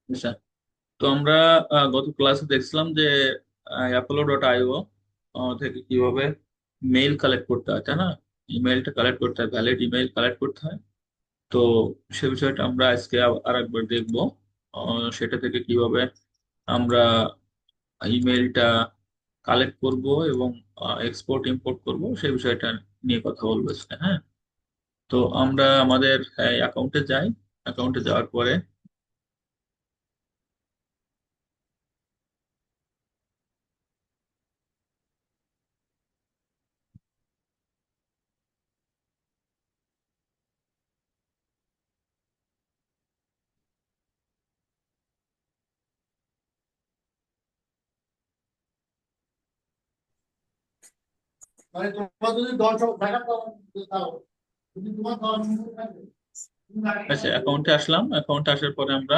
আচ্ছা, তো আমরা গত ক্লাসে দেখছিলাম যে apollo.io থেকে কিভাবে মেইল কালেক্ট করতে হয়, তাই না? ইমেইলটা কালেক্ট করতে হয়, ভ্যালিড ইমেইল কালেক্ট করতে হয়। তো সে বিষয়টা আমরা আজকে আরেকবার দেখবো। সেটা থেকে কিভাবে আমরা ইমেইলটা কালেক্ট করব এবং এক্সপোর্ট ইম্পোর্ট করব সেই বিষয়টা নিয়ে কথা বলবো আজকে। হ্যাঁ, তো আমরা আমাদের অ্যাকাউন্টে যাই। অ্যাকাউন্টে যাওয়ার পরে মানে তোমার যদি 10 টাকা দাও দাও, যদি তোমার 10 থাকে তুমি টাকা আচ্ছা, অ্যাকাউন্টে আসলাম। অ্যাকাউন্টে আসার পরে আমরা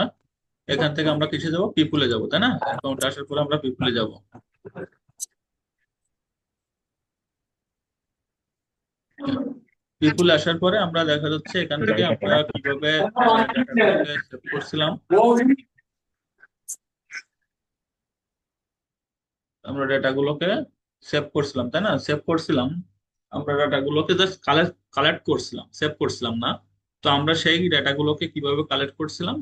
এখান থেকে আমরা কিসে যাব, পিপুলে যাব, তাই না? অ্যাকাউন্টে আসার পরে আমরা পিপুলে যাব। পিপুলে আসার পরে আমরা দেখা যাচ্ছে এখান থেকে আমরা কিভাবে ডাটাগুলোকে সেভ করছিলাম। আমরা ডাটাগুলোকে সেভ করছিলাম, তাই না? সেভ করছিলাম। আমরা ডাটাগুলোকে জাস্ট কালেক্ট কালেক্ট করছিলাম, সেভ করছিলাম না। তো আমরা সেই ডাটাগুলোকে কিভাবে কালেক্ট করছিলাম,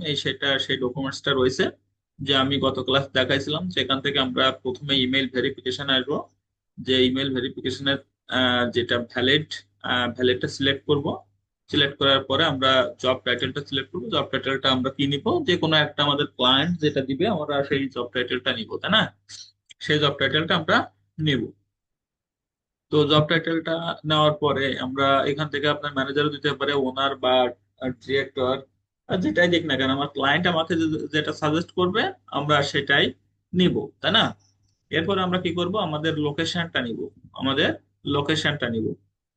সেই ডকুমেন্টসটা রয়েছে, যে আমি গত ক্লাস দেখাইছিলাম। সেখান থেকে আমরা প্রথমে ইমেল ভেরিফিকেশন আসবো। যে ইমেল ভেরিফিকেশনের যেটা ভ্যালিডটা সিলেক্ট করব। সিলেক্ট করার পরে আমরা জব টাইটেলটা সিলেক্ট করবো। জব টাইটেলটা আমরা কি নিব, যে কোনো একটা আমাদের ক্লায়েন্ট যেটা দিবে আমরা সেই জব টাইটেলটা নিব, তাই না? সেই জব টাইটেলটা আমরা নিব। তো জব টাইটেলটা নেওয়ার পরে আমরা এখান থেকে আপনার ম্যানেজারও দিতে পারে, ওনার বা ডিরেক্টর, আর যেটাই দিক না কেন, আমার ক্লায়েন্ট আমাকে যেটা সাজেস্ট করবে আমরা সেটাই নিব, তাই না? এরপর আমরা কি করব, আমাদের লোকেশনটা নিব। আমাদের লোকেশনটা নিব।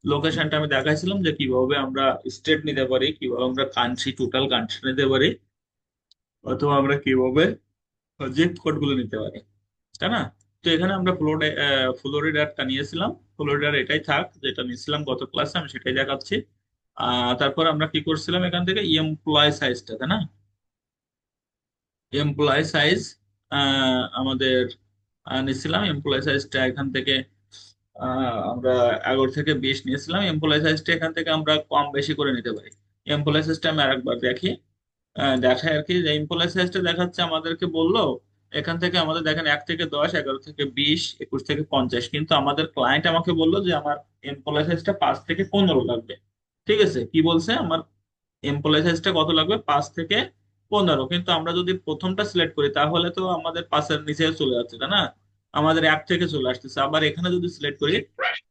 লোকেশনটা আমি দেখাইছিলাম যে কিভাবে আমরা স্টেট নিতে পারি, কিভাবে আমরা কান্ট্রি, টোটাল কান্ট্রি নিতে পারি, অথবা আমরা কিভাবে জিপ কোড গুলো নিতে পারি, তাই না? তো এখানে আমরা ফ্লোরিডারটা নিয়েছিলাম। ফ্লোরিডার এটাই থাক, যেটা নিয়েছিলাম গত ক্লাসে, আমি সেটাই দেখাচ্ছি। তারপর আমরা কি করছিলাম, এখান থেকে এমপ্লয় সাইজটা, তাই না? এমপ্লয় সাইজ আমাদের নিয়েছিলাম। এমপ্লয় সাইজটা এখান থেকে আমরা 11 থেকে 20 নিয়েছিলাম। এমপ্লয় সাইজটা এখান থেকে আমরা কম বেশি করে নিতে পারি। এমপ্লয় সাইজটা আমি আরেকবার দেখি। দেখায় আর কি, যে এমপ্লয় সাইজটা দেখাচ্ছে আমাদেরকে বললো এখান থেকে আমাদের দেখেন 1 থেকে 10, 11 থেকে 20, 21 থেকে 50, কিন্তু আমাদের ক্লায়েন্ট আমাকে বললো যে আমার এমপ্লয় সাইজটা 5 থেকে 15 লাগবে। ঠিক আছে, কি বলছে, আমার এমপ্লয় সাইজটা কত লাগবে, 5 থেকে 15। কিন্তু আমরা যদি প্রথমটা সিলেক্ট করি তাহলে তো আমাদের 5-এর নিচে চলে যাচ্ছে, তাই না? আমাদের 1 থেকে চলে আসতেছে। আবার এখানে যদি সিলেক্ট করি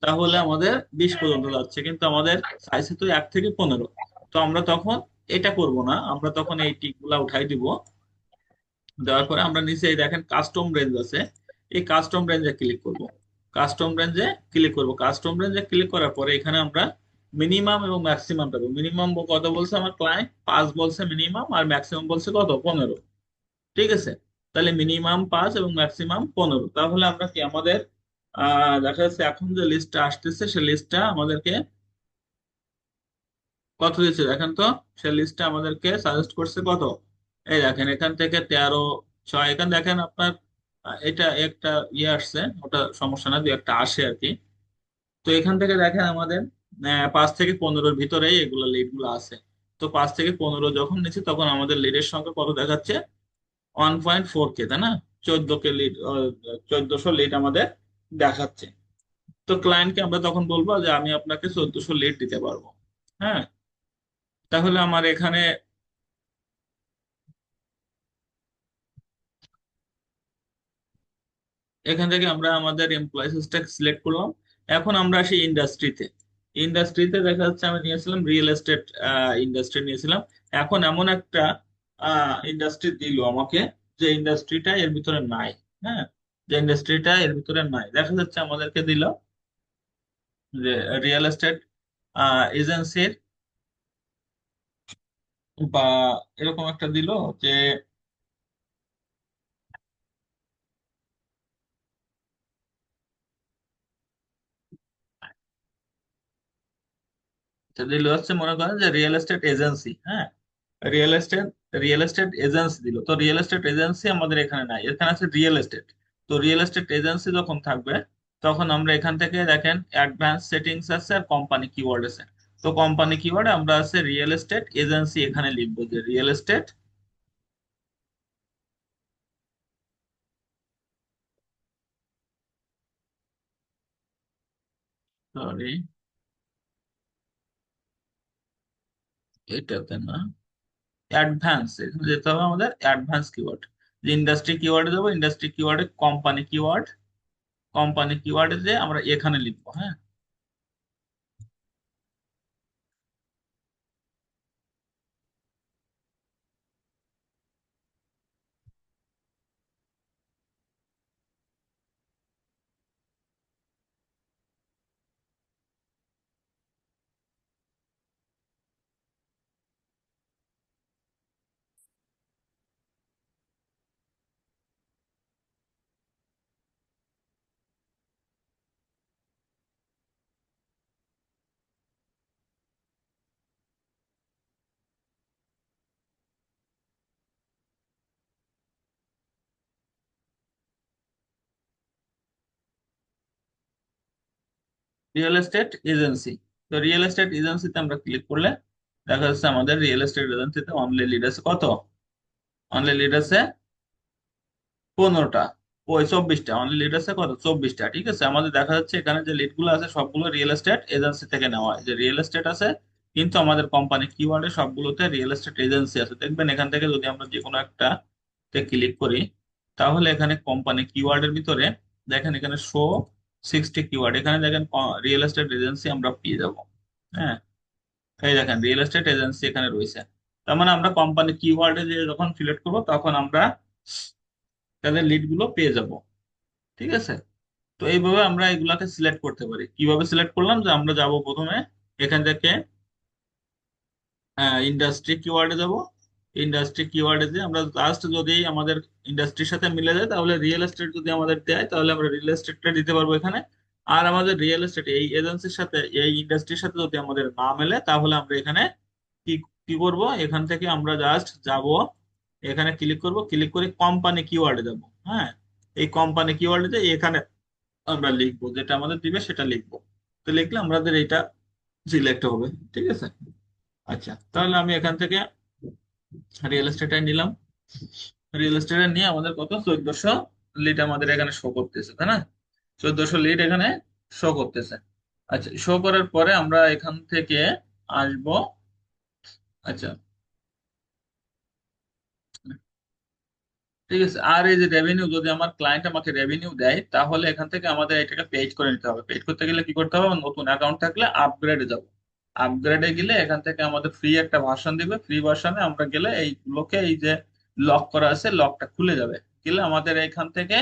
তাহলে আমাদের 20 পর্যন্ত যাচ্ছে, কিন্তু আমাদের সাইজ তো 1 থেকে 15। তো আমরা তখন এটা করব না, আমরা তখন এই টিক গুলা উঠাই দিব। দেওয়ার পরে আমরা নিচে এই দেখেন কাস্টম রেঞ্জ আছে, এই কাস্টম রেঞ্জে ক্লিক করব। কাস্টম রেঞ্জে ক্লিক করব। কাস্টম রেঞ্জে ক্লিক করার পরে এখানে আমরা মিনিমাম এবং ম্যাক্সিমাম পাবো। মিনিমাম কত বলছে আমার ক্লায়েন্ট, 5 বলছে মিনিমাম, আর ম্যাক্সিমাম বলছে কত, 15। ঠিক আছে, তাহলে মিনিমাম 5 এবং ম্যাক্সিমাম 15। তাহলে আমরা কি আমাদের দেখা যাচ্ছে এখন যে লিস্টটা আসতেছে সে লিস্টটা আমাদেরকে কত দিচ্ছে দেখেন তো। সে লিস্টটা আমাদেরকে সাজেস্ট করছে কত, এই দেখেন এখান থেকে 13.6। এখানে দেখেন আপনার এটা একটা ইয়ে আসছে, ওটা সমস্যা না, দু একটা আসে আর কি। তো এখান থেকে দেখেন আমাদের 5 থেকে 15-র ভিতরেই এগুলো লিড গুলো আছে। তো 5 থেকে 15 যখন নিচ্ছি তখন আমাদের লিডের সংখ্যা কত দেখাচ্ছে, 1.4K, তাই না? 14K লিড, 1400 লিড আমাদের দেখাচ্ছে। তো ক্লায়েন্টকে আমরা তখন বলবো যে আমি আপনাকে 1400 লিড দিতে পারবো। হ্যাঁ, তাহলে আমার এখানে এখান থেকে আমরা আমাদের এমপ্লয়িজটা সিলেক্ট করলাম। এখন আমরা আসি ইন্ডাস্ট্রিতে। ইন্ডাস্ট্রিতে দেখা যাচ্ছে আমি নিয়েছিলাম রিয়েল এস্টেট ইন্ডাস্ট্রি নিয়েছিলাম। এখন এমন একটা ইন্ডাস্ট্রি দিল আমাকে, যে ইন্ডাস্ট্রিটা এর ভিতরে নাই। হ্যাঁ, যে ইন্ডাস্ট্রিটা এর ভিতরে নাই, দেখা যাচ্ছে আমাদেরকে দিল যে রিয়েল এস্টেট এজেন্সির, বা এরকম একটা দিল যে দিল হচ্ছে, মনে করেন যে রিয়েল এস্টেট এজেন্সি। হ্যাঁ, real estate real estate agency দিল, তো রিয়েল এস্টেট এজেন্সি আমাদের এখানে নাই, এখানে আছে রিয়েল এস্টেট। তো রিয়েল এস্টেট এজেন্সি যখন থাকবে তখন আমরা এখান থেকে দেখেন অ্যাডভান্স সেটিংস আছে আর কোম্পানি কিওয়ার্ড আছে। তো কোম্পানি কিওয়ার্ডে আমরা আছে রিয়েল এস্টেট এজেন্সি, এখানে লিখবো যে রিয়েল এস্টেট, সরি এটাতে না, অ্যাডভান্স, এখানে যেতে হবে আমাদের অ্যাডভান্স কিওয়ার্ড। যে ইন্ডাস্ট্রি কিওয়ার্ডে যাবো, ইন্ডাস্ট্রি কিওয়ার্ডে কোম্পানি কিওয়ার্ড, কোম্পানি কিওয়ার্ডে যে আমরা এখানে লিখবো, হ্যাঁ। রিয়েল এস্টেট এজেন্সি, তো রিয়েল এস্টেট এজেন্সিতে আমরা ক্লিক করলে দেখা যাচ্ছে আমাদের রিয়েল এস্টেট এজেন্সিতে অনলি লিড আছে কত, অনলি লিড আছে 15টা, ওই 24টা, অনলি লিড আছে কত 24টা। ঠিক আছে, আমাদের দেখা যাচ্ছে এখানে যে লিড গুলো আছে সবগুলো রিয়েল এস্টেট এজেন্সি থেকে নেওয়া হয়, যে রিয়েল এস্টেট আছে কিন্তু আমাদের কোম্পানি কিওয়ার্ডে সবগুলোতে রিয়েল এস্টেট এজেন্সি আছে। দেখবেন এখান থেকে যদি আমরা যে কোনো একটা তে ক্লিক করি তাহলে এখানে কোম্পানি কিওয়ার্ডের ভিতরে দেখেন এখানে শো 60 কিওয়ার্ড, এখানে দেখেন রিয়েল এস্টেট এজেন্সি আমরা পেয়ে যাবো। হ্যাঁ, এই দেখেন রিয়েল এস্টেট এজেন্সি এখানে রয়েছে। তার মানে আমরা কোম্পানি কিওয়ার্ডে যে যখন সিলেক্ট করবো তখন আমরা তাদের লিড গুলো পেয়ে যাব। ঠিক আছে, তো এইভাবে আমরা এগুলাকে সিলেক্ট করতে পারি। কিভাবে সিলেক্ট করলাম, যে আমরা যাব প্রথমে এখান থেকে ইন্ডাস্ট্রি কিওয়ার্ডে যাব। ইন্ডাস্ট্রি কিওয়ার্ডে যে আমরা জাস্ট যদি আমাদের ইন্ডাস্ট্রির সাথে মিলে যায় তাহলে রিয়েল এস্টেট যদি আমাদের দেয় তাহলে আমরা রিয়েল এস্টেটটা দিতে পারবো এখানে। আর আমাদের রিয়েল এস্টেট এই এজেন্সির সাথে এই ইন্ডাস্ট্রির সাথে যদি আমাদের না মেলে তাহলে আমরা এখানে কি কি করব, এখান থেকে আমরা জাস্ট যাব, এখানে ক্লিক করব, ক্লিক করে কোম্পানি কিওয়ার্ডে যাব। হ্যাঁ, এই কোম্পানি কিওয়ার্ডে যে এখানে আমরা লিখবো, যেটা আমাদের দিবে সেটা লিখবো। তো লিখলে আমাদের এটা সিলেক্ট হবে। ঠিক আছে, আচ্ছা তাহলে আমি এখান থেকে রিয়েল এস্টেটে নিলাম, রিয়েল এস্টেটে নিয়ে আমাদের কত 1400 লিড আমাদের এখানে শো করতেছে, তাই না? 1400 লিড এখানে শো করতেছে। আচ্ছা, শো করার পরে আমরা এখান থেকে আসবো। আচ্ছা, ঠিক আছে, আর এই যে রেভিনিউ, যদি আমার ক্লায়েন্ট আমাকে রেভিনিউ দেয় তাহলে এখান থেকে আমাদের এটাকে পেইড করে নিতে হবে। পেইড করতে গেলে কি করতে হবে, আমার নতুন অ্যাকাউন্ট থাকলে আপগ্রেডে যাব। আপগ্রেডে গেলে এখান থেকে আমাদের ফ্রি একটা ভার্সন দিবে, ফ্রি ভার্সনে আমরা গেলে এইগুলোকে এই যে লক করা আছে লকটা খুলে যাবে, গেলে আমাদের এখান থেকে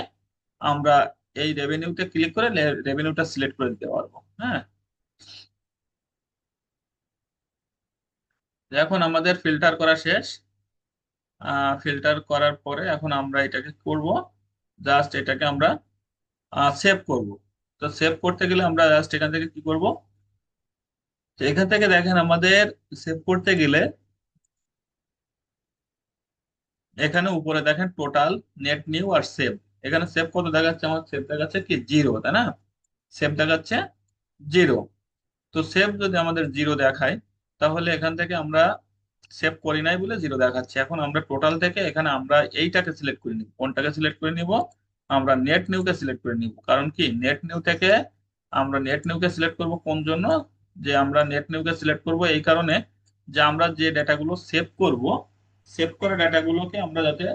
আমরা এই রেভিনিউতে ক্লিক করে রেভিনিউটা সিলেক্ট করে দিতে পারবো। হ্যাঁ, এখন আমাদের ফিল্টার করা শেষ। ফিল্টার করার পরে এখন আমরা এটাকে করব, জাস্ট এটাকে আমরা সেভ করব। তো সেভ করতে গেলে আমরা জাস্ট এখান থেকে কি করব, তো এখান থেকে দেখেন আমাদের সেভ করতে গেলে এখানে উপরে দেখেন টোটাল, নেট নিউ আর সেভ। এখানে সেভ কত দেখাচ্ছে, আমার সেভ দেখাচ্ছে কি 0, তাই না? সেভ দেখাচ্ছে 0। তো সেভ যদি আমাদের 0 দেখায় তাহলে এখান থেকে আমরা সেভ করি নাই বলে 0 দেখাচ্ছে। এখন আমরা টোটাল থেকে এখানে আমরা এইটাকে সিলেক্ট করে নিব, কোনটাকে সিলেক্ট করে নিব, আমরা নেট নিউকে সিলেক্ট করে নিব। কারণ কি, নেট নিউ থেকে আমরা নেট নিউকে সিলেক্ট করব কোন জন্য, যে আমরা নেট নিউকে সিলেক্ট করব এই কারণে যে আমরা যে ডেটাগুলো সেভ করব, সেভ করা ডেটাগুলোকে আমরা যাতে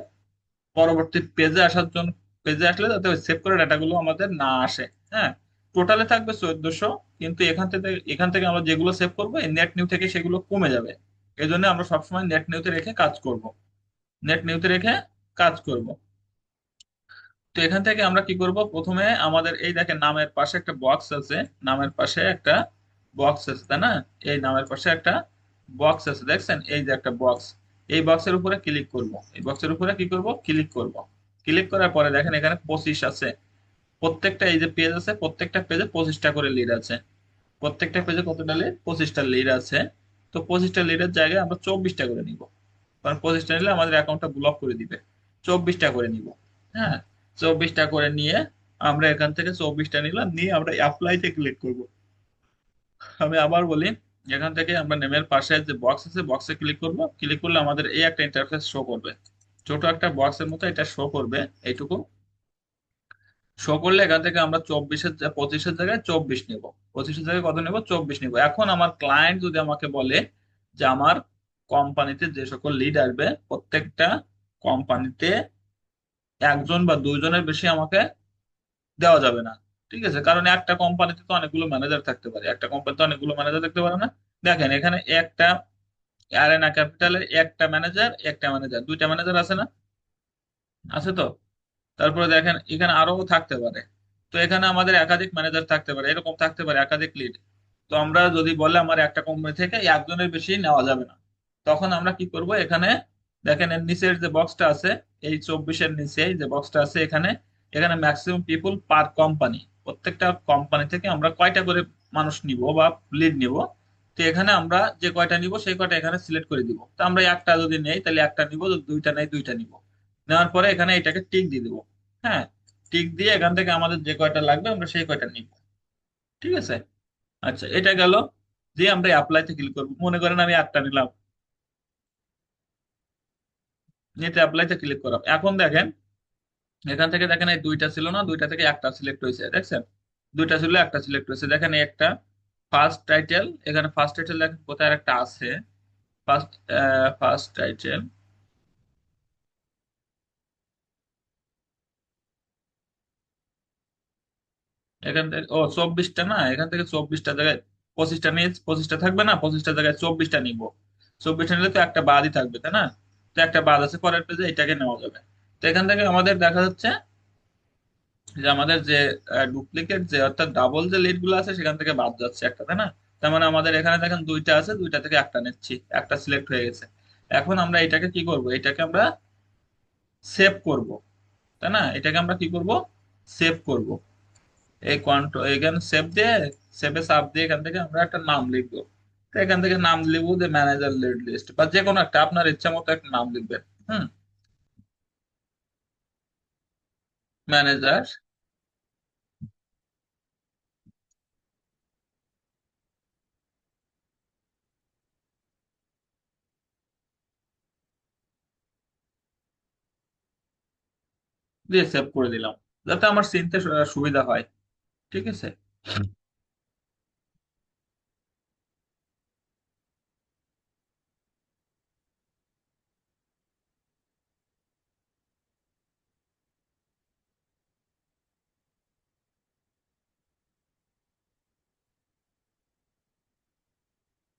পরবর্তী পেজে আসার জন্য, পেজে আসলে যাতে ওই সেভ করা ডাটাগুলো আমাদের না আসে। হ্যাঁ, টোটালে থাকবে 1400, কিন্তু এখান থেকে আমরা যেগুলো সেভ করবো এই নেট নিউ থেকে সেগুলো কমে যাবে। এই জন্য আমরা সবসময় নেট নিউতে রেখে কাজ করব, নেট নিউতে রেখে কাজ করব। তো এখান থেকে আমরা কি করব, প্রথমে আমাদের এই দেখেন নামের পাশে একটা বক্স আছে, নামের পাশে একটা বক্স আছে, তাই না? এই নামের পাশে একটা বক্স আছে, দেখছেন এই যে একটা বক্স, এই বক্সের উপরে ক্লিক করব, এই বক্সের উপরে কি করব, ক্লিক করব। ক্লিক করার পরে দেখেন এখানে 25 আছে। প্রত্যেকটা এই যে পেজ আছে প্রত্যেকটা পেজে 25টা করে লিড আছে। প্রত্যেকটা পেজে কতটা লিড, 25টা লিড আছে। তো 25টা লিডের জায়গায় আমরা 24টা করে নিব। কারণ 25টা নিলে আমাদের অ্যাকাউন্টটা ব্লক করে দিবে। 24টা করে নিব। হ্যাঁ, 24টা করে নিয়ে আমরা এখান থেকে 24টা নিলাম, নিয়ে আমরা অ্যাপ্লাইতে ক্লিক করব। আমি আবার বলি, এখান থেকে আমরা নেমের পাশে যে বক্স আছে বক্সে ক্লিক করব। ক্লিক করলে আমাদের এই একটা ইন্টারফেস শো করবে, ছোট একটা বক্সের মতো এটা শো করবে। এইটুকু শো করলে এখান থেকে আমরা 25-এর জায়গায় 24 নিব। 25-এর জায়গায় কত নিব? 24 নিব। এখন আমার ক্লায়েন্ট যদি আমাকে বলে যে আমার কোম্পানিতে যে সকল লিড আসবে প্রত্যেকটা কোম্পানিতে একজন বা দুইজনের বেশি আমাকে দেওয়া যাবে না। ঠিক আছে, কারণ একটা কোম্পানিতে তো অনেকগুলো ম্যানেজার থাকতে পারে, একটা কোম্পানিতে অনেকগুলো ম্যানেজার থাকতে পারে না। দেখেন এখানে একটা অ্যারেনা ক্যাপিটালের একটা ম্যানেজার দুইটা ম্যানেজার আছে না? আছে তো। তারপরে দেখেন এখানে আরো থাকতে পারে। তো এখানে আমাদের একাধিক ম্যানেজার থাকতে পারে, এরকম থাকতে পারে একাধিক লিড। তো আমরা যদি বলে আমার একটা কোম্পানি থেকে একজনের বেশি নেওয়া যাবে না, তখন আমরা কি করব? এখানে দেখেন এর নিচের যে বক্সটা আছে, এই 24-এর নিচে যে বক্সটা আছে এখানে, এখানে ম্যাক্সিমাম পিপুল পার কোম্পানি, প্রত্যেকটা কোম্পানি থেকে আমরা কয়টা করে মানুষ নিব বা লিড নিব। তো এখানে আমরা যে কয়টা নিব সেই কয়টা এখানে সিলেক্ট করে দিব। তো আমরা একটা যদি নেই তাহলে একটা নিব, যদি দুইটা নেই দুইটা নিব। নেওয়ার পরে এখানে এটাকে টিক দিয়ে দিব। হ্যাঁ, টিক দিয়ে এখান থেকে আমাদের যে কয়টা লাগবে আমরা সেই কয়টা নিব। ঠিক আছে। আচ্ছা, এটা গেল। যে আমরা অ্যাপ্লাইতে ক্লিক করবো, মনে করেন আমি একটা নিলাম, নিতে অ্যাপ্লাইতে ক্লিক করলাম। এখন দেখেন এখান থেকে দেখেন এই দুইটা ছিল না, দুইটা থেকে একটা সিলেক্ট হয়েছে, দেখছেন? দুইটা ছিল একটা সিলেক্ট হয়েছে, দেখেন এই একটা ফার্স্ট টাইটেল। এখানে ফার্স্ট টাইটেল দেখেন কোথায় আর একটা আছে। ফার্স্ট ফার্স্ট টাইটেল এখান থেকে, ও 24টা না, এখান থেকে 24টা জায়গায় 25টা নিয়ে 25টা থাকবে না, 25টা জায়গায় 24টা নিব। 24টা নিলে তো একটা বাদই থাকবে, তাই না? তো একটা বাদ আছে, পরের পেজে এটাকে নেওয়া যাবে। তো এখান থেকে আমাদের দেখা যাচ্ছে যে আমাদের যে ডুপ্লিকেট যে অর্থাৎ ডাবল যে লিড গুলো আছে সেখান থেকে বাদ যাচ্ছে একটা, তাই না? তার মানে আমাদের এখানে দেখেন দুইটা আছে, দুইটা থেকে একটা নিচ্ছি, একটা সিলেক্ট হয়ে গেছে। এখন আমরা এটাকে কি করব? এটাকে আমরা সেভ করব, তাই না? এটাকে আমরা কি করব? সেভ করব। এই এখানে সেভ দিয়ে, সেভে সাব দিয়ে এখান থেকে আমরা একটা নাম লিখবো। তো এখান থেকে নাম লিখবো যে ম্যানেজার লিড লিস্ট, বা যে কোনো একটা আপনার ইচ্ছা মতো একটা নাম লিখবেন। হুম, ম্যানেজার দিয়ে সেভ করে দিলাম, যাতে আমার চিনতে সুবিধা হয়। ঠিক আছে।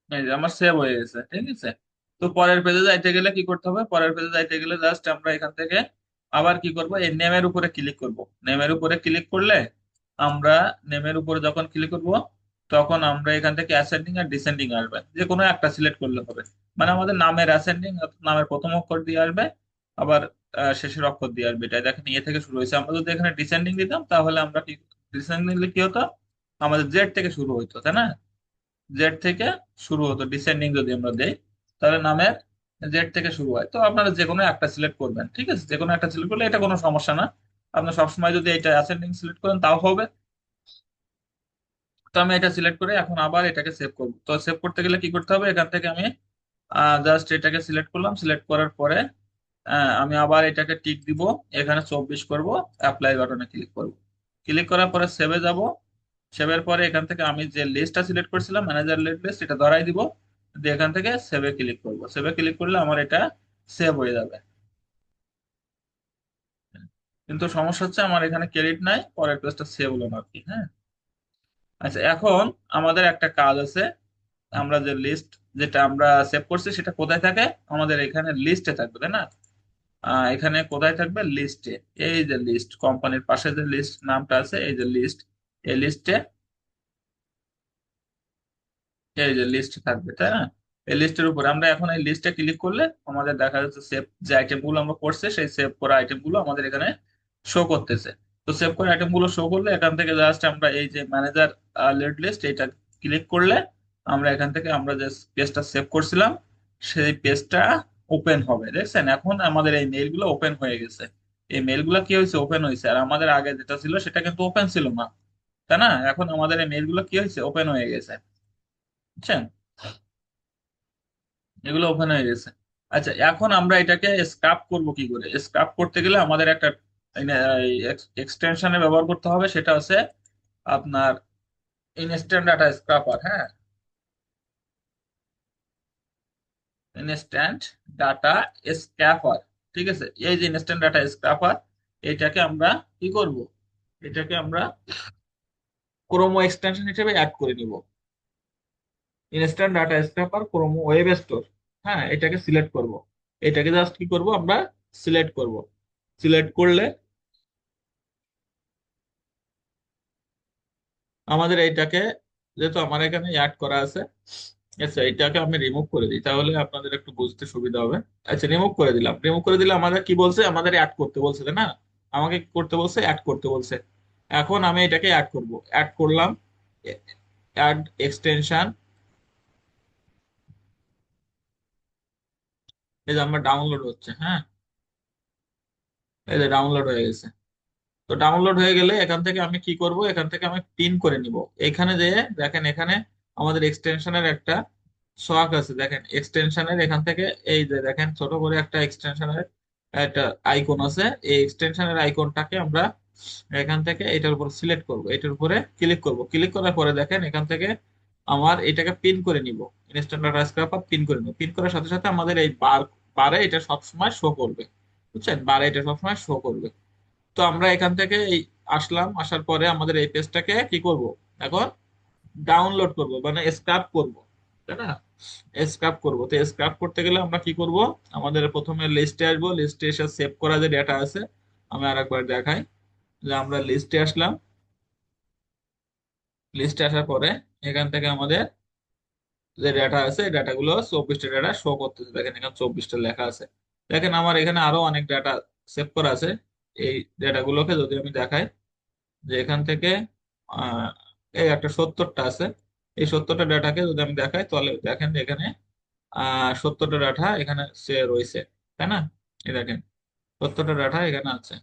এই যে আমার সেভ হয়ে গেছে। ঠিক আছে। তো পরের পেজে যাইতে গেলে কি করতে হবে? পরের পেজে যাইতে গেলে জাস্ট আমরা এখান থেকে আবার কি করব? এই নেমের উপরে ক্লিক করব। নেমের উপরে ক্লিক করলে আমরা, নেমের উপরে যখন ক্লিক করব তখন আমরা এখান থেকে অ্যাসেন্ডিং আর ডিসেন্ডিং আসবে, যে কোনো একটা সিলেক্ট করলে হবে। মানে আমাদের নামের অ্যাসেন্ডিং, নামের প্রথম অক্ষর দিয়ে আসবে, আবার শেষের অক্ষর দিয়ে আসবে। এটা দেখেন ইয়ে থেকে শুরু হয়েছে। আমরা যদি এখানে ডিসেন্ডিং দিতাম তাহলে আমরা কি, ডিসেন্ডিং দিলে কি হতো? আমাদের জেড থেকে শুরু হইতো, তাই না? জেড থেকে শুরু হতো। ডিসেন্ডিং যদি আমরা দেই তাহলে নামের জেড থেকে শুরু হয়। তো আপনারা যে কোনো একটা সিলেক্ট করবেন, ঠিক আছে? যে কোনো একটা সিলেক্ট করলে এটা কোনো সমস্যা না। আপনার সবসময় যদি এটা অ্যাসেন্ডিং সিলেক্ট করেন তাও হবে। তো আমি এটা সিলেক্ট করে এখন আবার এটাকে সেভ করব। তো সেভ করতে গেলে কি করতে হবে? এখান থেকে আমি জাস্ট এটাকে সিলেক্ট করলাম। সিলেক্ট করার পরে আমি আবার এটাকে টিক দিব, এখানে 24 করব, অ্যাপ্লাই বাটনে ক্লিক করব। ক্লিক করার পরে সেভে যাব। সেভের পরে এখান থেকে আমি যে লিস্টটা সিলেক্ট করেছিলাম ম্যানেজার লিড লিস্ট, এটা ধরাই দিব। দিয়ে এখান থেকে সেভে ক্লিক করব। সেভে ক্লিক করলে আমার এটা সেভ হয়ে যাবে। কিন্তু সমস্যা হচ্ছে আমার এখানে ক্রেডিট নাই, পরের পেজটা সেভ হলো না আর কি। হ্যাঁ। আচ্ছা, এখন আমাদের একটা কাজ আছে। আমরা যে লিস্ট যেটা আমরা সেভ করছি সেটা কোথায় থাকে? আমাদের এখানে লিস্টে থাকবে, তাই না? এখানে কোথায় থাকবে? লিস্টে। এই যে লিস্ট, কোম্পানির পাশে যে লিস্ট নামটা আছে, এই যে লিস্ট, এই লিস্টে, এই যে লিস্ট থাকবে, তাই না? এই লিস্টের উপরে আমরা এখন এই লিস্টে ক্লিক করলে আমাদের দেখা যাচ্ছে সেভ যে আইটেম গুলো আমরা করছে সেই সেভ করা আইটেম গুলো আমাদের এখানে শো করতেছে। তো সেভ করা আইটেম গুলো শো করলে এখান থেকে জাস্ট আমরা এই যে ম্যানেজার লিড লিস্ট এটা ক্লিক করলে আমরা এখান থেকে আমরা যে পেজটা সেভ করছিলাম সেই পেজটা ওপেন হবে, দেখছেন এখন আমাদের এই মেইলগুলো ওপেন হয়ে গেছে। এই মেইলগুলো কি হয়েছে, ওপেন হয়েছে। আর আমাদের আগে যেটা ছিল সেটা কিন্তু ওপেন ছিল না, তাই না? এখন আমাদের এই মেইলগুলো কি হয়েছে, ওপেন হয়ে গেছে, বুঝছেন? এগুলো ওপেন হয়ে গেছে। আচ্ছা, এখন আমরা এটাকে স্ক্রাপ করব কি করে? স্ক্রাপ করতে গেলে আমাদের একটা এক্সটেনশনে ব্যবহার করতে হবে, সেটা হচ্ছে আপনার ইনস্ট্যান্ট ডাটা স্ক্রাপার। হ্যাঁ, ইনস্ট্যান্ট ডাটা স্ক্র্যাপার। ঠিক আছে, এই যে ইনস্ট্যান্ট ডাটা স্ক্র্যাপার, এটাকে আমরা কি করব, এটাকে আমরা ক্রোমো এক্সটেনশন হিসেবে অ্যাড করে নিব। Instant data scraper Chrome web store. হ্যাঁ, এটাকে সিলেক্ট করব। এটাকে জাস্ট কি করব, আমরা সিলেক্ট করব। সিলেক্ট করলে আমাদের এইটাকে, যেহেতু আমার এখানে অ্যাড করা আছে, আচ্ছা এটাকে আমি রিমুভ করে দিই, তাহলে আপনাদের একটু বুঝতে সুবিধা হবে। আচ্ছা, রিমুভ করে দিলাম। রিমুভ করে দিলে আমাদের কি বলছে, আমাদের অ্যাড করতে বলছে, তাই না? আমাকে কি করতে বলছে, অ্যাড করতে বলছে। এখন আমি এটাকে অ্যাড করব, অ্যাড করলাম। Add extension. এই যে আমার ডাউনলোড হচ্ছে, হ্যাঁ, এই যে ডাউনলোড হয়ে গেছে। তো ডাউনলোড হয়ে গেলে এখান থেকে আমি কি করব, এখান থেকে আমি পিন করে নিব। এখানে যে দেখেন, এখানে আমাদের এক্সটেনশনের একটা সোয়াক আছে, দেখেন এক্সটেনশনের এখান থেকে, এই যে দেখেন ছোট করে একটা এক্সটেনশনের একটা আইকন আছে। এই এক্সটেনশনের আইকনটাকে আমরা এখান থেকে এটার উপর সিলেক্ট করব, এটার উপরে ক্লিক করব। ক্লিক করার পরে দেখেন এখান থেকে আমার এটাকে পিন করে নিব। ইনস্ট্যান্ট ডাটা স্ক্র্যাপার পিন করে নিব। পিন করার সাথে সাথে আমাদের এই বারে এটা সবসময় শো করবে, বুঝছেন? বারে এটা সবসময় শো করবে। তো আমরা এখান থেকে এই আসলাম, আসার পরে আমাদের এই পেজটাকে কি করব, এখন ডাউনলোড করব, মানে স্ক্রাব করব, তাই না? স্ক্রাব করব। তো স্ক্রাব করতে গেলে আমরা কি করব, আমাদের প্রথমে লিস্টে আসবো। লিস্টে এসে সেভ করা যে ডেটা আছে, আমি আরেকবার দেখাই। যে আমরা লিস্টে আসলাম। লিস্টে আসার পরে এখান থেকে আমাদের যে ডেটা আছে, এই ডাটাগুলো 24টা ডাটা শো করতেছে, দেখেন এখানে 24টা লেখা আছে। দেখেন আমার এখানে আরো অনেক ডাটা সেভ করা আছে। এই ডেটাগুলোকে যদি আমি দেখাই, যে এখান থেকে আহ, এই একটা 70টা আছে। এই 70টা ডাটাকে যদি আমি দেখাই, তাহলে দেখেন এখানে 70টা ডাটা এখানে সে রয়েছে, তাই না? এই দেখেন 70টা ডাটা এখানে আছে।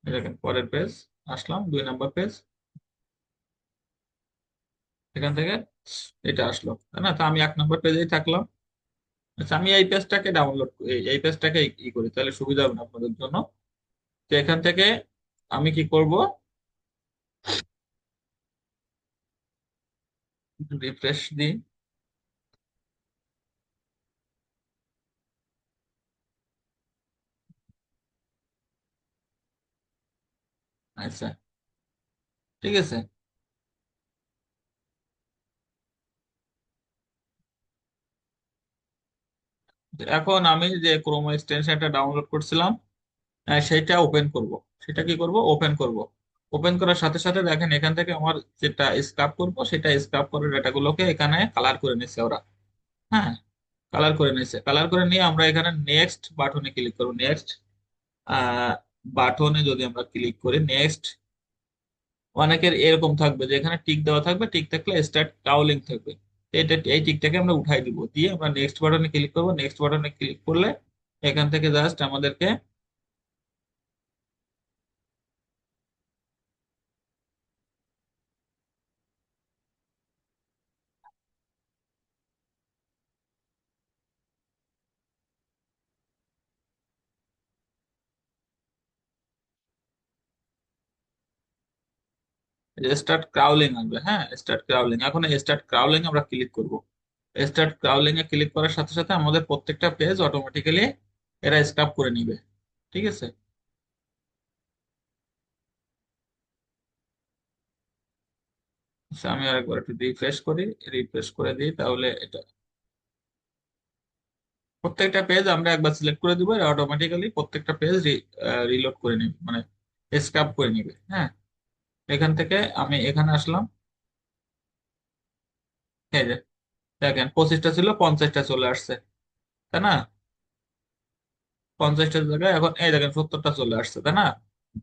এই দেখেন পরের পেজ, আসলাম 2 নম্বর পেজ। এখান থেকে এটা আসলো, তাই না? তো আমি 1 নম্বর পেজেই থাকলাম। আচ্ছা, আমি এই পেজটাকে ডাউনলোড, এই পেজটাকে ই করি, তাহলে সুবিধা হবে না আপনাদের জন্য। তো এখান থেকে আমি কি করব, রিফ্রেশ দিই। আচ্ছা, ঠিক আছে। এখন আমি যে ক্রোম এক্সটেনশনটা ডাউনলোড করছিলাম, সেটা ওপেন করব। সেটা কি করব, ওপেন করব। ওপেন করার সাথে সাথে দেখেন এখান থেকে আমার যেটা স্ক্রাব করব, সেটা স্ক্রাব করে ডাটাগুলোকে এখানে কালার করে নিচ্ছে ওরা। হ্যাঁ, কালার করে নিচ্ছে। কালার করে নিয়ে আমরা এখানে নেক্সট বাটনে ক্লিক করব। নেক্সট বাটনে যদি আমরা ক্লিক করি, নেক্সট, অনেকের এরকম থাকবে যে এখানে টিক দেওয়া থাকবে, টিক থাকলে স্টার্ট কাউলিং থাকবে। তো এটা, এই টিকটাকে আমরা উঠাই দিব, দিয়ে আমরা নেক্সট বাটনে ক্লিক করব। নেক্সট বাটনে ক্লিক করলে এখান থেকে জাস্ট আমাদেরকে স্টার্ট ক্রাউলিং আসবে। হ্যাঁ, স্টার্ট ক্রাউলিং, এখন স্টার্ট ক্রাউলিং আমরা ক্লিক করব। স্টার্ট ক্রাউলিং এ ক্লিক করার সাথে সাথে আমাদের প্রত্যেকটা পেজ অটোমেটিক্যালি এরা স্ক্রাব করে নিবে। ঠিক আছে। আচ্ছা, আমি আরেকবার একটু রিফ্রেশ করি। রিফ্রেশ করে দিই, তাহলে এটা প্রত্যেকটা পেজ আমরা একবার সিলেক্ট করে দিব, অটোমেটিক্যালি প্রত্যেকটা পেজ রিলোড করে নিবে, মানে স্ক্রাব করে নিবে। হ্যাঁ, এখান থেকে আমি এখানে আসলাম। এই যে দেখেন 25টা ছিল, 50টা চলে আসছে, তাই না? 50টা জায়গায় এখন এই দেখেন 70টা চলে আসছে, তাই না?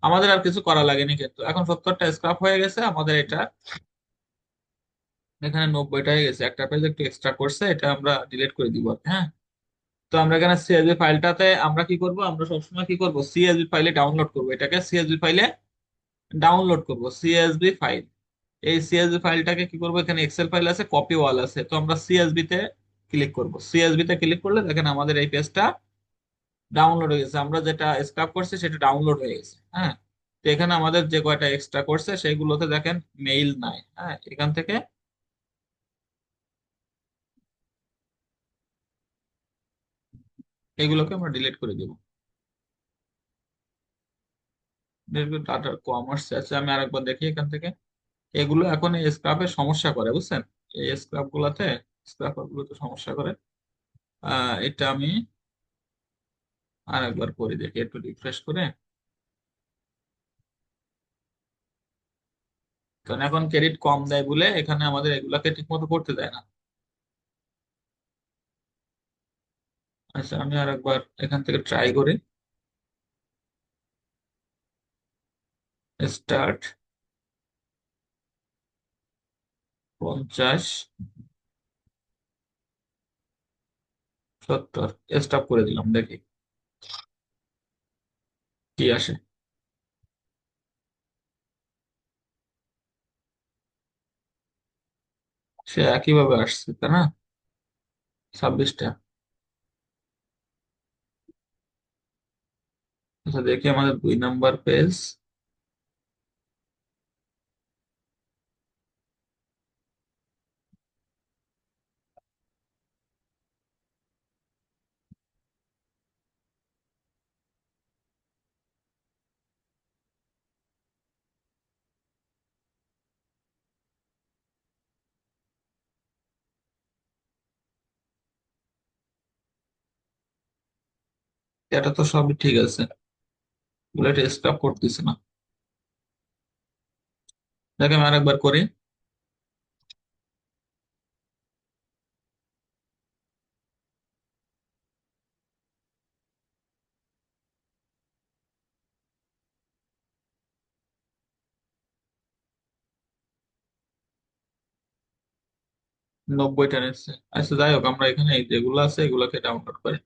আমাদের আর কিছু করা লাগেনি, কিন্তু এখন 70টা স্ক্রাপ হয়ে গেছে। আমাদের এটা এখানে 90টা হয়ে গেছে, একটা পেজ একটু এক্সট্রা করছে, এটা আমরা ডিলিট করে দিব। হ্যাঁ, তো আমরা এখানে সিএসভি ফাইলটাতে আমরা কি করব, আমরা সবসময় কি করব, সিএসভি ফাইলে ডাউনলোড করব, এটাকে সিএসভি ফাইলে ডাউনলোড করব, সিএসভি ফাইল। এই সিএসভি ফাইলটাকে কি করব, এখানে এক্সেল ফাইল আছে, কপি ওয়াল আছে, তো আমরা সিএসভি তে ক্লিক করব। সিএসভি তে ক্লিক করলে দেখেন আমাদের এই পেজটা ডাউনলোড হয়ে গেছে, আমরা যেটা স্ক্রাব করছি সেটা ডাউনলোড হয়ে গেছে। হ্যাঁ, তো এখানে আমাদের যে কয়টা এক্সট্রা করছে সেগুলোতে দেখেন মেইল নাই। হ্যাঁ, এখান থেকে এগুলোকে আমরা ডিলিট করে দিব। টাটা কমার্স আছে, আমি আরেকবার দেখি এখান থেকে। এগুলো এখন এই স্ক্রাবে সমস্যা করে, বুঝছেন? এই স্ক্রাব গুলাতে, স্ক্রাবার গুলোতে সমস্যা করে। এটা আমি আরেকবার করে দেখি, একটু রিফ্রেশ করে। কারণ এখন ক্রেডিট কম দেয় বলে এখানে আমাদের এগুলাকে ঠিক মতো করতে দেয় না। আচ্ছা, আমি আরেকবার এখান থেকে ট্রাই করি। স্টার্ট 50, 70, স্টপ করে দিলাম, দেখি কি আসে। সে একইভাবে আসছে, তাই না? 26টা। আচ্ছা, দেখি আমাদের 2 নাম্বার পেজ। এটা তো সবই ঠিক আছে, এগুলো এটা স্টপ করতেছে না। দেখে আমি আরেকবার করি। 90টা নিচ্ছে। আচ্ছা, যাই হোক, আমরা এখানে এই যেগুলো আছে এগুলোকে ডাউনলোড করি।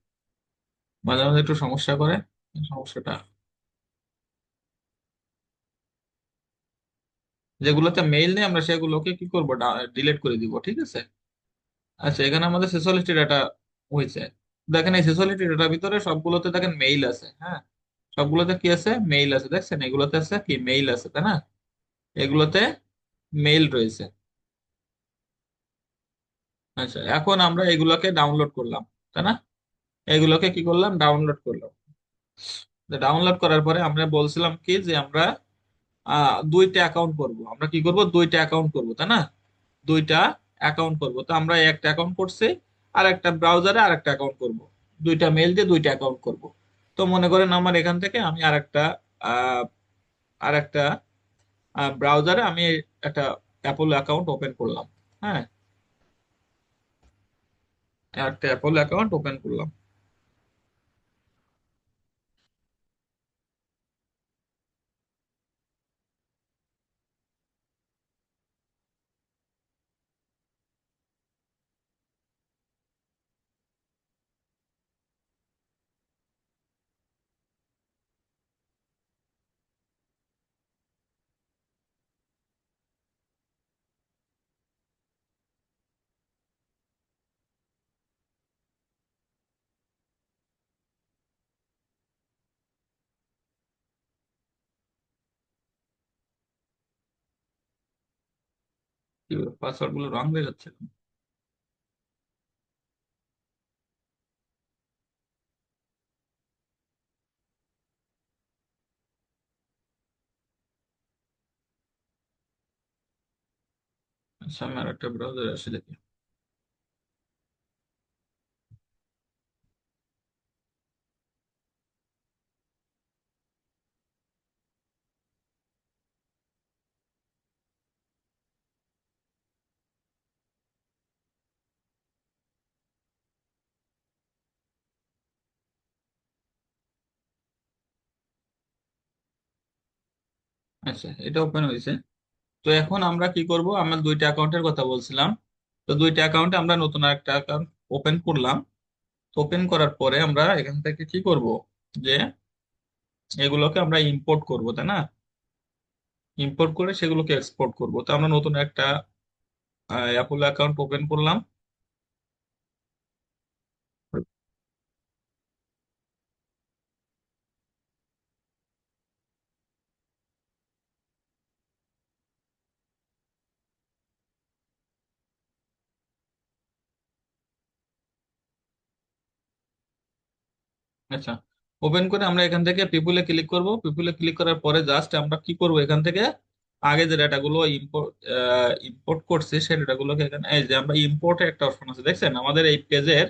মাঝে মাঝে একটু সমস্যা করে, এই সমস্যাটা যেগুলোতে মেইল নেই আমরা সেগুলোকে কি করব, ডিলিট করে দিব, ঠিক আছে? আচ্ছা, এখানে আমাদের ছেচল্লিশটি ডাটা হয়েছে। দেখেন এই ছেচল্লিশটি ডাটার ভিতরে সবগুলোতে দেখেন মেইল আছে। হ্যাঁ, সবগুলোতে কি আছে, মেইল আছে, দেখছেন? এগুলোতে আছে কি, মেইল আছে, তাই না? এগুলোতে মেইল রয়েছে। আচ্ছা, এখন আমরা এগুলোকে ডাউনলোড করলাম, তাই না? এগুলোকে কি করলাম, ডাউনলোড করলাম। ডাউনলোড করার পরে আমরা বলছিলাম কি যে আমরা 2টা অ্যাকাউন্ট করব, আমরা কি করব, 2টা অ্যাকাউন্ট করব, তাই না? 2টা অ্যাকাউন্ট করব, তো আমরা একটা অ্যাকাউন্ট করছি, আর একটা ব্রাউজারে আর একটা অ্যাকাউন্ট করব। 2টা মেল দিয়ে 2টা অ্যাকাউন্ট করব। তো মনে করেন আমার এখান থেকে আমি আহ, আর একটা ব্রাউজারে আমি একটা অ্যাপল অ্যাকাউন্ট ওপেন করলাম। হ্যাঁ, একটা অ্যাপল অ্যাকাউন্ট ওপেন করলাম। কি পাসওয়ার্ড গুলো রং হয়ে যাচ্ছে। আচ্ছা, আমি আর একটা ব্রাউজারে আসি দেখি। আচ্ছা, এটা ওপেন হয়েছে। তো এখন আমরা কি করব, আমরা দুইটা অ্যাকাউন্টের কথা বলছিলাম। তো দুইটা অ্যাকাউন্টে আমরা নতুন একটা অ্যাকাউন্ট ওপেন করলাম। ওপেন করার পরে আমরা এখান থেকে কি করব, যে এগুলোকে আমরা ইম্পোর্ট করব, তাই না? ইম্পোর্ট করে সেগুলোকে এক্সপোর্ট করব। তো আমরা নতুন একটা অ্যাপোলো অ্যাকাউন্ট ওপেন করলাম। আচ্ছা, ওপেন করে আমরা এখান থেকে পিপুলে ক্লিক করব। পিপুলে ক্লিক করার পরে জাস্ট আমরা কি করব, এখান থেকে আগে যে ডাটাগুলো ইম্পোর্ট ইম্পোর্ট করছি সেই ডাটাগুলোকে এখানে, এই যে আমরা ইম্পোর্টে একটা অপশন আছে দেখছেন আমাদের এই পেজের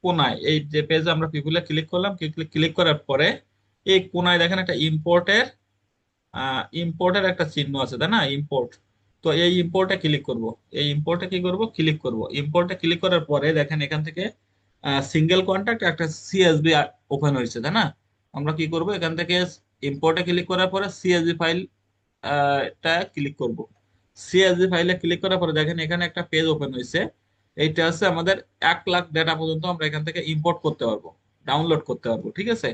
কোনায়, এই যে পেজে আমরা পিপুলে ক্লিক করলাম, ক্লিক করার পরে এই কোনায় দেখেন একটা ইম্পোর্টের একটা চিহ্ন আছে, তাই না? ইম্পোর্ট। তো এই ইম্পোর্টে ক্লিক করব। এই ইম্পোর্টে কি করব, ক্লিক করব। ইম্পোর্টে ক্লিক করার পরে দেখেন এখান থেকে সিঙ্গেল কন্ট্যাক্ট একটা সিএসভি ওপেন হয়েছে, তাই না? আমরা কি করব, এখান থেকে ইম্পোর্টে ক্লিক করার পরে সিএসভি ফাইল টা ক্লিক করব। সিএসভি ফাইলে ক্লিক করার পরে দেখেন এখানে একটা পেজ ওপেন হয়েছে। এইটা আছে আমাদের 1 লাখ ডেটা পর্যন্ত আমরা এখান থেকে ইম্পোর্ট করতে পারবো, ডাউনলোড করতে পারবো, ঠিক আছে?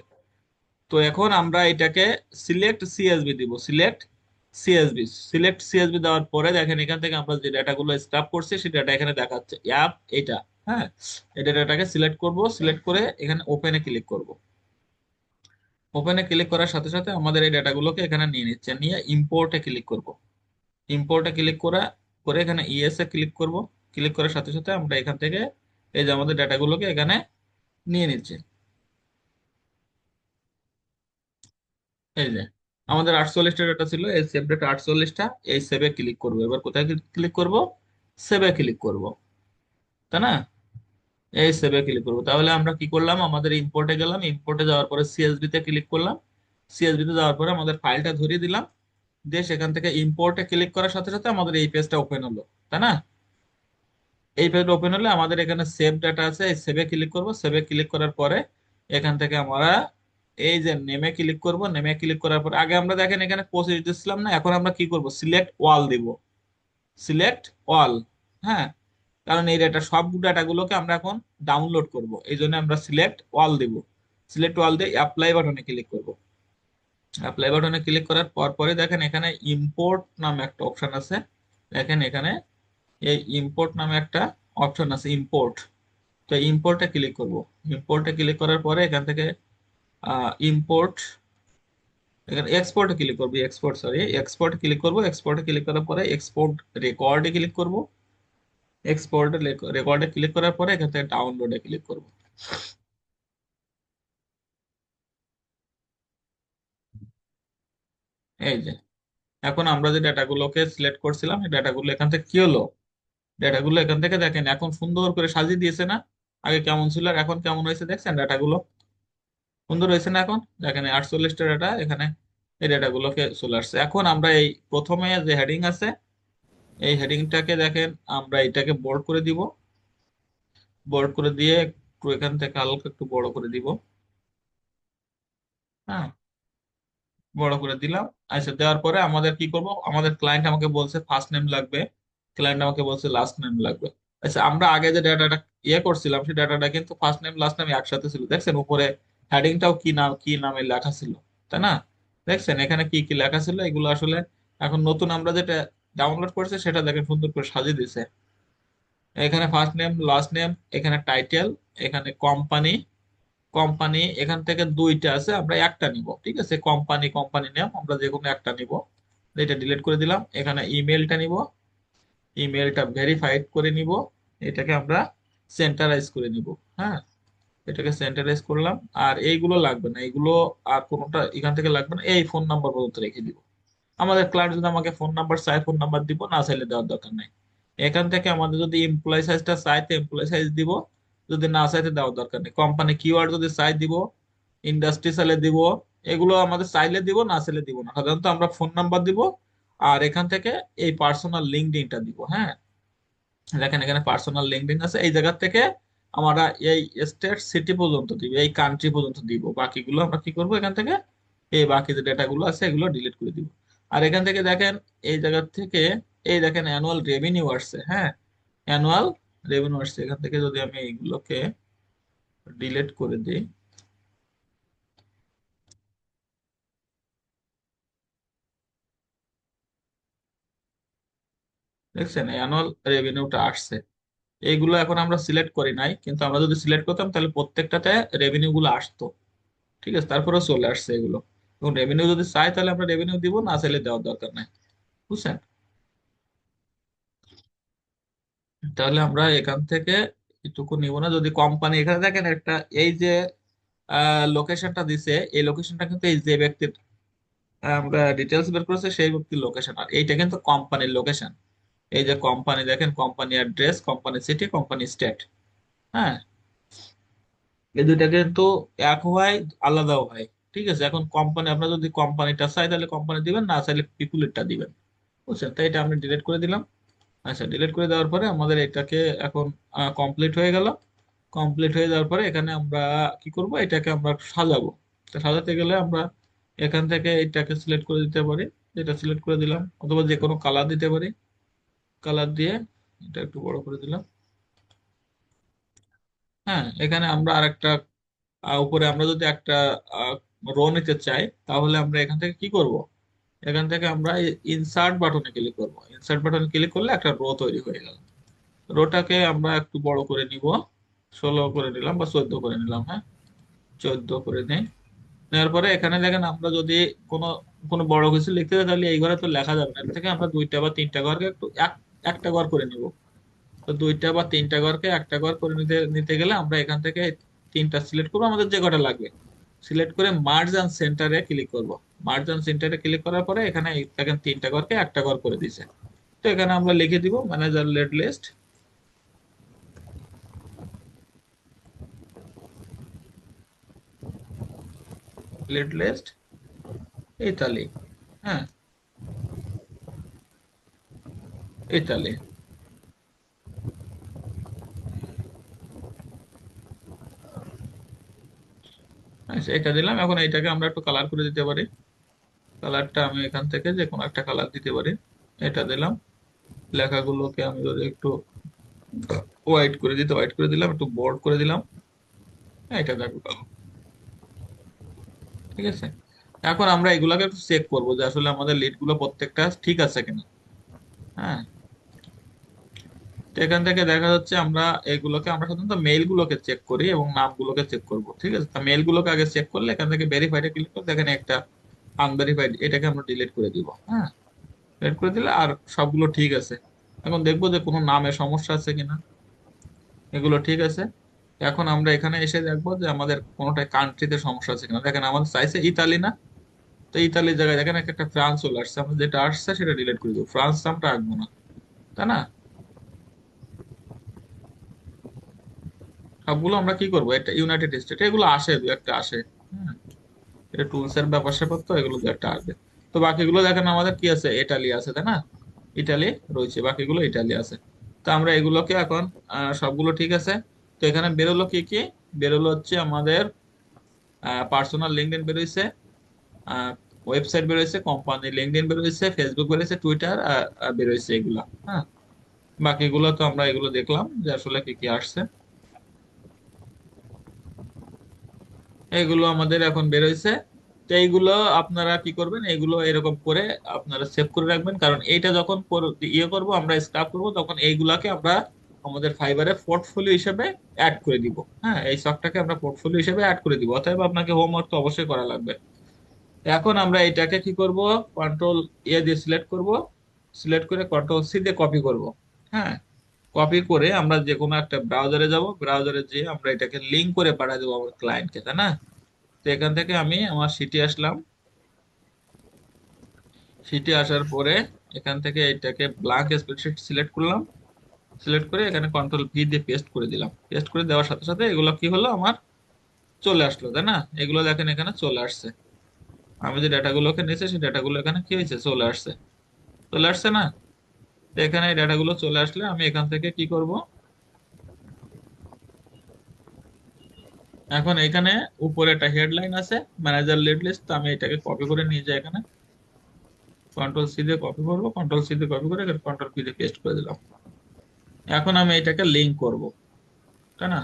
তো এখন আমরা এটাকে সিলেক্ট সিএসবি দিব, সিলেক্ট সিএসবি দেওয়ার পরে দেখেন এখান থেকে আমরা যে ডাটাগুলো স্ক্রাব করছি সেই ডাটা এখানে দেখাচ্ছে অ্যাপ এটা। হ্যাঁ, এই ডাটাটাকে সিলেক্ট করব, সিলেক্ট করে এখানে ওপেনে ক্লিক করব। ওপেনে ক্লিক করার সাথে সাথে আমাদের এই ডাটাগুলোকে এখানে নিয়ে নিচ্ছে, নিয়ে ইম্পোর্টে ক্লিক করব। ইম্পোর্টে ক্লিক করে এখানে ইএস এ ক্লিক করব। ক্লিক করার সাথে সাথে আমরা এখান থেকে এই যে আমাদের ডাটাগুলোকে এখানে নিয়ে নিচ্ছে। এই যে আমাদের 48টা ডাটা ছিল, এই সেভ ডাটা 48টা। এই সেভে ক্লিক করব। এবার কোথায় ক্লিক করব, সেভে ক্লিক করব, তাই না? এই সেভে ক্লিক করব। তাহলে আমরা কি করলাম, আমাদের ইম্পোর্টে গেলাম, ইম্পোর্টে যাওয়ার পরে সিএসভি তে ক্লিক করলাম। সিএসভি তে যাওয়ার পরে আমাদের ফাইলটা ধরিয়ে দিলাম, দিয়ে সেখান থেকে ইম্পোর্টে ক্লিক করার সাথে সাথে আমাদের এই পেজটা ওপেন হলো, তাই না? এই পেজটা ওপেন হলে আমাদের এখানে সেভ ডাটা আছে, এই সেভে ক্লিক করব। সেভে ক্লিক করার পরে এখান থেকে আমরা এই যে নেমে ক্লিক করব। নেমে ক্লিক করার পর আগে আমরা দেখেন এখানে পৌঁছে দিচ্ছিলাম না, এখন আমরা কি করব, সিলেক্ট ওয়াল দিব, সিলেক্ট অল। হ্যাঁ, কারণ এই ডাটা সব ডাটাগুলোকে আমরা এখন ডাউনলোড করব, এই জন্য আমরা সিলেক্ট অল দিব। সিলেক্ট অল দিয়ে অ্যাপ্লাই বাটনে ক্লিক করব। অ্যাপ্লাই বাটনে ক্লিক করার পর পরে দেখেন এখানে ইম্পোর্ট নামে একটা অপশন আছে। দেখেন এখানে এই ইম্পোর্ট নামে একটা অপশন আছে, ইম্পোর্ট। তো ইম্পোর্টে ক্লিক করব। ইম্পোর্টে ক্লিক করার পরে এখান থেকে ইম্পোর্ট, এখানে এক্সপোর্টে ক্লিক করবো, এক্সপোর্টে ক্লিক করব। এক্সপোর্টে ক্লিক করার পরে এক্সপোর্ট রেকর্ডে ক্লিক করব। এক্সপোর্ট রেকর্ডে ক্লিক করার পরে এখান থেকে ডাউনলোডে ক্লিক করব। এই যে এখন আমরা যে ডাটাগুলোকে সিলেক্ট করছিলাম এই ডাটাগুলো এখান থেকে কি হলো, ডাটাগুলো এখান থেকে দেখেন এখন সুন্দর করে সাজিয়ে দিয়েছে না? আগে কেমন ছিল আর এখন কেমন হয়েছে দেখছেন, ডাটাগুলো সুন্দর হয়েছে না? এখন দেখেন 48টা ডাটা এখানে এই ডাটাগুলোকে চলে আসছে। এখন আমরা এই প্রথমে যে হেডিং আছে এই হেডিংটাকে দেখেন আমরা এটাকে বোল্ড করে দিব। বোল্ড করে দিয়ে একটু এখান থেকে হালকা একটু বড় করে দিব। হ্যাঁ, বড় করে দিলাম। আচ্ছা, দেওয়ার পরে আমাদের কি করব, আমাদের ক্লায়েন্ট আমাকে বলছে ফার্স্ট নেম লাগবে, ক্লায়েন্ট আমাকে বলছে লাস্ট নেম লাগবে। আচ্ছা, আমরা আগে যে ডাটাটা করছিলাম সেই ডাটাটা কিন্তু ফার্স্ট নেম লাস্ট নেম একসাথে ছিল, দেখছেন উপরে হেডিংটাও কি নাম কি নামে লেখা ছিল, তাই না? দেখছেন এখানে কি কি লেখা ছিল এগুলো আসলে এখন নতুন আমরা যেটা ডাউনলোড করছি সেটা দেখেন সুন্দর করে সাজিয়ে দিছে। এখানে ফার্স্ট নেম লাস্ট নেম, এখানে টাইটেল, এখানে কোম্পানি, কোম্পানি এখান থেকে দুইটা আছে আমরা একটা নিব, ঠিক আছে? কোম্পানি, কোম্পানি নেম আমরা যে কোনো একটা নিব। এটা ডিলিট করে দিলাম। এখানে ইমেলটা নিব, ইমেলটা ভেরিফাইড করে নিব। এটাকে আমরা সেন্টারাইজ করে নিব। হ্যাঁ, এটাকে সেন্টারাইজ করলাম। আর এইগুলো লাগবে না, এইগুলো আর কোনোটা এখান থেকে লাগবে না, এই ফোন নাম্বার পর্যন্ত রেখে দিব। আমাদের ক্লায়েন্ট যদি আমাকে ফোন নাম্বার চাই ফোন নাম্বার দিব, না চাইলে দেওয়ার দরকার নাই। এখান থেকে আমাদের যদি এমপ্লয় সাইজটা চাই তো এমপ্লয় সাইজ দিব, যদি না চাইতে দেওয়ার দরকার নেই। কোম্পানি কিওয়ার্ড যদি চাই দিব, ইন্ডাস্ট্রি চাইলে দিব, এগুলো আমাদের চাইলে দিব না চাইলে দিব না। সাধারণত আমরা ফোন নাম্বার দিব আর এখান থেকে এই পার্সোনাল লিঙ্কডইনটা দিব। হ্যাঁ, দেখেন এখানে পার্সোনাল লিঙ্কডইন আছে, এই জায়গা থেকে আমরা এই স্টেট সিটি পর্যন্ত দিব, এই কান্ট্রি পর্যন্ত দিব। বাকিগুলো আমরা কি করব, এখান থেকে এই বাকি যে ডেটা গুলো আছে এগুলো ডিলিট করে দিব। আর এখান থেকে দেখেন, এই জায়গা থেকে এই দেখেন অ্যানুয়াল রেভিনিউ আসছে। হ্যাঁ, অ্যানুয়াল রেভিনিউ আসছে। এখান থেকে যদি আমি এইগুলোকে ডিলিট করে দিই, দেখছেন অ্যানুয়াল রেভিনিউটা আসছে। এইগুলো এখন আমরা সিলেক্ট করি নাই, কিন্তু আমরা যদি সিলেক্ট করতাম তাহলে প্রত্যেকটাতে রেভিনিউ গুলো আসতো। ঠিক আছে, তারপরে চলে আসছে এগুলো। এবং রেভিনিউ যদি চাই তাহলে আমরা রেভিনিউ দিব, না চাইলে দেওয়ার দরকার নাই। বুঝছেন? তাহলে আমরা এখান থেকে এটুকু নিব না। যদি কোম্পানি এখানে দেখেন একটা, এই যে লোকেশনটা দিছে, এই লোকেশনটা কিন্তু এই যে ব্যক্তির আমরা ডিটেলস বের করেছে সেই ব্যক্তির লোকেশন, আর এইটা কিন্তু কোম্পানির লোকেশন। এই যে কোম্পানি দেখেন, company address, company city, company state. হ্যাঁ, এই দুইটা কিন্তু এক হয়, আলাদাও হয়। ঠিক আছে, এখন কোম্পানি, আপনার যদি কোম্পানিটা চাই তাহলে কোম্পানি দিবেন, না চাইলে পিপুলেরটা দিবেন। বুঝছেন? তাই এটা আমি ডিলিট করে দিলাম। আচ্ছা, ডিলিট করে দেওয়ার পরে আমাদের এটাকে এখন কমপ্লিট হয়ে গেল। কমপ্লিট হয়ে যাওয়ার পরে এখানে আমরা কি করব, এটাকে আমরা সাজাবো। তো সাজাতে গেলে আমরা এখান থেকে এটাকে সিলেক্ট করে দিতে পারি। এটা সিলেক্ট করে দিলাম, অথবা যে কোনো কালার দিতে পারি। কালার দিয়ে এটা একটু বড় করে দিলাম। হ্যাঁ, এখানে আমরা আরেকটা উপরে আমরা যদি একটা রো নিতে চাই, তাহলে আমরা এখান থেকে কি করব, এখান থেকে আমরা ইনসার্ট বাটনে ক্লিক করব। ইনসার্ট বাটনে ক্লিক করলে একটা রো তৈরি হয়ে গেল। রোটাকে আমরা একটু বড় করে নিব, 16 করে নিলাম বা 14 করে নিলাম। হ্যাঁ, 14 করে নেই। নেওয়ার পরে এখানে দেখেন, আমরা যদি কোনো কোনো বড় কিছু লিখতে চাই তাহলে এই ঘরে তো লেখা যাবে না। এর থেকে আমরা দুইটা বা তিনটা ঘরকে একটু একটা ঘর করে নিব। তো দুইটা বা তিনটা ঘরকে একটা ঘর করে নিতে নিতে গেলে আমরা এখান থেকে তিনটা সিলেক্ট করবো, আমাদের যে কটা লাগবে। সিলেক্ট করে মার্জ অ্যান্ড সেন্টারে ক্লিক করব। মার্জ অ্যান্ড সেন্টারে ক্লিক করার পরে এখানে দেখেন তিনটা ঘরকে একটা ঘর করে দিয়েছে। তো এখানে আমরা লিখে দিব manager lead list, lead list Italy. হ্যাঁ, ইতালি। আচ্ছা, এটা দিলাম। এখন এইটাকে আমরা একটু কালার করে দিতে পারি। কালারটা আমি এখান থেকে যে কোনো একটা কালার দিতে পারি। এটা দিলাম। লেখাগুলোকে আমি যদি একটু হোয়াইট করে দিতে, হোয়াইট করে দিলাম, একটু বোল্ড করে দিলাম। হ্যাঁ, এটা দেখো। ঠিক আছে, এখন আমরা এগুলাকে একটু চেক করবো যে আসলে আমাদের লিড গুলো প্রত্যেকটা ঠিক আছে কিনা। হ্যাঁ, তো এখান থেকে দেখা যাচ্ছে আমরা এগুলোকে, আমরা সাধারণত মেইল গুলোকে চেক করি এবং নামগুলোকে চেক করব। ঠিক আছে, তা মেইল গুলোকে আগে চেক করলে এখান থেকে ভেরিফাইডে ক্লিক করে দেখেন একটা আনভেরিফাইড, এটাকে আমরা ডিলিট করে দিব। হ্যাঁ, ডিলিট করে দিলে আর সবগুলো ঠিক আছে। এখন দেখবো যে কোনো নামে সমস্যা আছে কিনা। এগুলো ঠিক আছে। এখন আমরা এখানে এসে দেখবো যে আমাদের কোনোটাই কান্ট্রিতে সমস্যা আছে কিনা। দেখেন আমাদের চাইছে ইতালি না, তো ইতালির জায়গায় দেখেন একটা ফ্রান্স চলে আসছে। আমরা যেটা আসছে সেটা ডিলিট করে দেবো, ফ্রান্স নামটা রাখবো না। তাই না? সবগুলো আমরা কি করবো, এটা ইউনাইটেড স্টেট, এগুলো আসে, দু একটা আসে। হ্যাঁ, এটা টুলস এর ব্যাপার স্যাপার, তো এগুলো দু একটা আসবে। তো বাকিগুলো দেখেন আমাদের কি আছে, ইটালি আছে, তাই না? ইটালি রয়েছে, বাকিগুলো ইটালি আছে। তো আমরা এগুলোকে এখন সবগুলো ঠিক আছে। তো এখানে বেরোলো কি কি, বেরোলো হচ্ছে আমাদের পার্সোনাল লিঙ্কডইন বেরোইছে, ওয়েবসাইট বেরোইছে, কোম্পানি লিঙ্কডইন বেরোইছে, ফেসবুক বেরোইছে, টুইটার বেরোইছে এগুলা। হ্যাঁ, বাকিগুলো তো আমরা এগুলো দেখলাম যে আসলে কি কি আসছে। এগুলো আমাদের এখন বেরোইছে। তো এইগুলো আপনারা কি করবেন, এইগুলো এরকম করে আপনারা সেভ করে রাখবেন, কারণ এইটা যখন ইয়ে করব, আমরা স্ক্রাব করব, তখন এইগুলাকে আমরা আমাদের ফাইবারে পোর্টফোলিও হিসেবে অ্যাড করে দিব। হ্যাঁ, এই সবটাকে আমরা পোর্টফোলিও হিসেবে অ্যাড করে দিব। অতএব আপনাকে হোমওয়ার্ক তো অবশ্যই করা লাগবে। এখন আমরা এটাকে কি করব, কন্ট্রোল দিয়ে সিলেক্ট করব। সিলেক্ট করে কন্ট্রোল সি দিয়ে কপি করব। হ্যাঁ, কপি করে আমরা যে কোনো একটা ব্রাউজারে যাব, ব্রাউজারে যেয়ে আমরা এটাকে লিঙ্ক করে পাঠিয়ে দেবো আমার ক্লায়েন্টকে, তাই না? তো এখান থেকে আমি আমার সিটি আসলাম। সিটি আসার পরে এখান থেকে এটাকে ব্ল্যাঙ্ক স্প্রেডশিট সিলেক্ট করলাম। সিলেক্ট করে এখানে কন্ট্রোল ভি দিয়ে পেস্ট করে দিলাম। পেস্ট করে দেওয়ার সাথে সাথে এগুলো কি হলো, আমার চলে আসলো, তাই না? এগুলো দেখেন এখানে চলে আসছে। আমি যে ডাটাগুলোকে নিয়েছি সেই ডাটাগুলো এখানে কি হয়েছে, চলে আসছে। চলে আসছে না? তো এখানে এই ডাটাগুলো চলে আসলে আমি এখান থেকে কি করব, এখন এখানে উপরে একটা হেডলাইন আছে ম্যানেজার লিড লিস্ট, তো আমি এটাকে কপি করে নিয়ে যাই এখানে। কন্ট্রোল সি দিয়ে কপি করবো, কন্ট্রোল সি দিয়ে কপি করে কন্ট্রোল পি দিয়ে পেস্ট করে দিলাম। এখন আমি এটাকে লিঙ্ক করব, তাই না?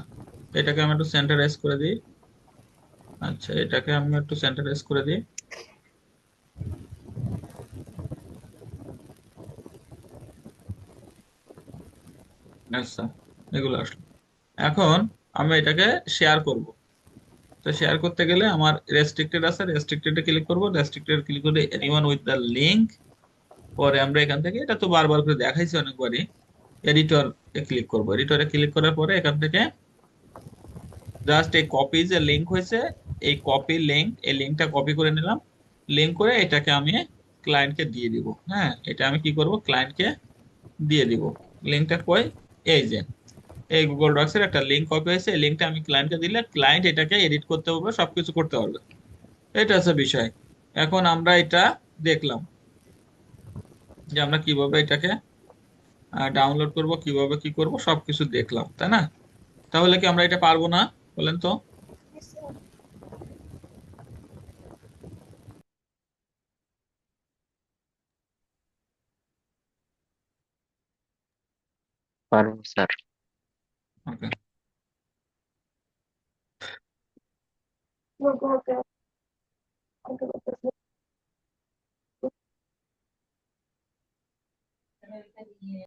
এটাকে আমি একটু সেন্টারাইজ করে দিই। আচ্ছা, এটাকে আমি একটু সেন্টারাইজ করে দিই। আচ্ছা, এগুলো আসলো। এখন আমি এটাকে শেয়ার করব। তো শেয়ার করতে গেলে আমার রেস্ট্রিক্টেড আছে, রেস্ট্রিক্টেডে ক্লিক করব, রেস্ট্রিক্টেড ক্লিক করে এনিওয়ান উইথ দ্য লিংক। পরে আমরা এখান থেকে, এটা তো বারবার করে দেখাইছি অনেকবারই, এডিটর এ ক্লিক করব। এডিটরে ক্লিক করার পরে এখান থেকে জাস্ট এই কপি যে লিংক হয়েছে, এই কপি লিংক, এই লিংকটা কপি করে নিলাম। লিংক করে এটাকে আমি ক্লায়েন্টকে দিয়ে দিব। হ্যাঁ, এটা আমি কি করব, ক্লায়েন্টকে দিয়ে দিব। লিংকটা কই, এই যে এই গুগল ডক্স এর একটা লিংক কপি হয়েছে, এই লিংকটা আমি ক্লায়েন্টকে দিলে ক্লায়েন্ট এটাকে এডিট করতে পারবে, সবকিছু করতে পারবে। এটা হচ্ছে বিষয়। এখন আমরা এটা দেখলাম যে আমরা কিভাবে এটাকে ডাউনলোড করব, কিভাবে কি করব, সবকিছু দেখলাম, তাই না? তাহলে কি আমরা এটা পারবো না, বলেন তো? পারবো স্যার। ওকে।